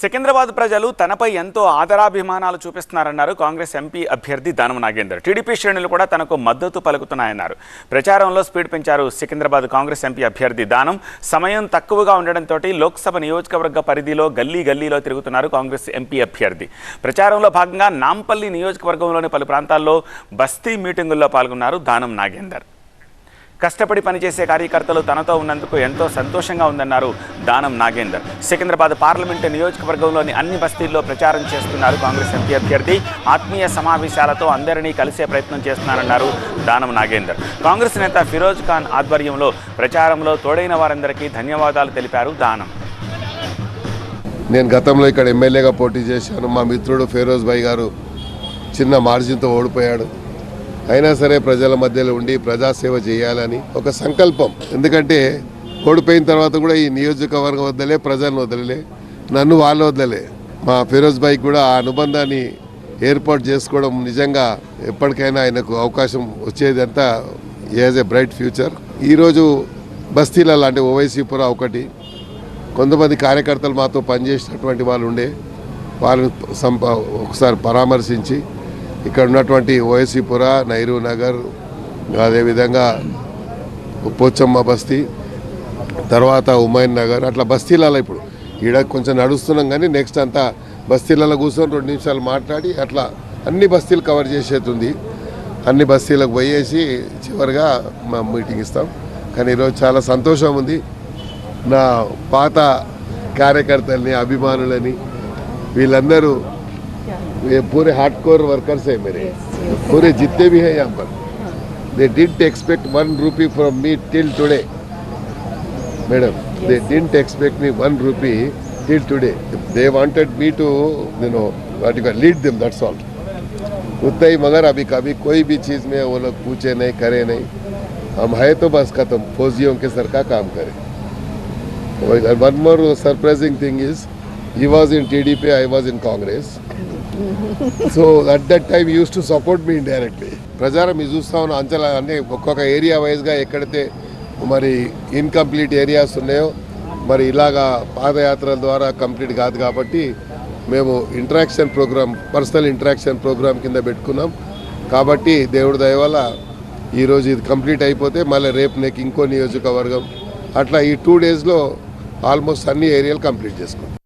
సికింద్రాబాద్ ప్రజలు తనపై ఎంతో ఆదరాభిమానాలు చూపిస్తున్నారన్నారు కాంగ్రెస్ ఎంపీ అభ్యర్థి దానం నాగేందర్. టీడీపీ శ్రేణులు కూడా తనకు మద్దతు పలుకుతున్నాయన్నారు. ప్రచారంలో స్పీడ్ పెంచారు సికింద్రాబాద్ కాంగ్రెస్ ఎంపీ అభ్యర్థి దానం. సమయం తక్కువగా ఉండడంతో లోక్సభ నియోజకవర్గ పరిధిలో గల్లీలో తిరుగుతున్నారు కాంగ్రెస్ ఎంపీ అభ్యర్థి. ప్రచారంలో భాగంగా నాంపల్లి నియోజకవర్గంలోని పలు ప్రాంతాల్లో బస్తీ మీటింగుల్లో పాల్గొన్నారు దానం నాగేందర్. కష్టపడి పనిచేసే కార్యకర్తలు తనతో ఉన్నందుకు ఎంతో సంతోషంగా ఉందన్నారు దానం నాగేందర్. సికింద్రాబాద్ పార్లమెంటు నియోజకవర్గంలోని అన్ని బస్తీల్లో ప్రచారం చేస్తున్నారు కాంగ్రెస్ ఎంపీ అభ్యర్థి. ఆత్మీయ సమావేశాలతో అందరినీ కలిసే ప్రయత్నం చేస్తున్నారన్నారు దానం నాగేందర్. కాంగ్రెస్ నేత ఫిరోజ్ ఖాన్ ఆధ్వర్యంలో ప్రచారంలో తోడైన వారందరికీ ధన్యవాదాలు తెలిపారు దానం. నేను గతంలో ఇక్కడ ఎమ్మెల్యేగా పోటీ చేశాను. మా మిత్రుడు ఫిరోజ్ భాయ్ గారు చిన్న మార్జిన్తో ఓడిపోయాడు. అయినా సరే ప్రజల మధ్యలో ఉండి ప్రజాసేవ చేయాలని ఒక సంకల్పం. ఎందుకంటే ఓడిపోయిన తర్వాత కూడా ఈ నియోజకవర్గం వద్దలే, ప్రజలను వదలలే, నన్ను వాళ్ళు వదలలే. మా ఫిరోజ్ భాయ్ కూడా ఆ అనుబంధాన్ని ఏర్పాటు చేసుకోవడం నిజంగా ఎప్పటికైనా ఆయనకు అవకాశం వచ్చేదంతా యాజ్ ఎ బ్రైట్ ఫ్యూచర్. ఈరోజు బస్తీల లాంటి ఓవైసీపుర ఒకటి, కొంతమంది కార్యకర్తలు మాతో పనిచేసినటువంటి వాళ్ళు ఉండే వాళ్ళని ఒకసారి పరామర్శించి ఇక్కడ ఉన్నటువంటి ఓవైసీపుర, నెహ్రూ నగర్, అదేవిధంగా పోచమ్మ బస్తీ, తర్వాత ఉమాయన్ నగర్, అట్లా బస్తీలలో ఇప్పుడు ఈడ కొంచెం నడుస్తున్నాం. కానీ నెక్స్ట్ అంతా బస్తీలలో కూర్చొని 2 నిమిషాలు మాట్లాడి అట్లా అన్ని బస్తీలు కవర్ చేసేది. అన్ని బస్తీలకు పోయేసి చివరిగా మా మీటింగ్ ఇస్తాం. కానీ ఈరోజు చాలా సంతోషం ఉంది. నా పాత కార్యకర్తల్ని, అభిమానులని, వీళ్ళందరూ ये पूरे हार्डकोर वर्कर्स है मेरे, पूरे जितने भी हैं यहाँ पर. They didn't expect 1 rupee from me till today, madam. They didn't expect me 1 rupee till today. They wanted me to, what you call, lead them. That's all. उतना ही. मगर अभी कभी कोई भी चीज़ में वो लोग पूछे नहीं, करे नहीं. हम है तो बस खत्म, फौजियों के सर का काम करें. One more surprising thing is, he was in TDP, I was in Congress. So at that time he used to support me indirectly. ప్రచారం ఇది చూస్తా ఉన్న అంచెల అంటే ఒక్కొక్క ఏరియా వైజ్గా ఎక్కడైతే మరి ఇన్కంప్లీట్ ఏరియాస్ ఉన్నాయో మరి ఇలాగా పాదయాత్రల ద్వారా కంప్లీట్ కాదు కాబట్టి మేము interaction programme, personal interaction programme కింద పెట్టుకున్నాం. కాబట్టి దేవుడి దయ వల్ల ఈరోజు ఇది కంప్లీట్ అయిపోతే మళ్ళీ రేపు నాకు ఇంకో నియోజకవర్గం, అట్లా ఈ 2 డేస్లో ఆల్మోస్ట్ అన్ని ఏరియాలు కంప్లీట్ చేసుకున్నాం.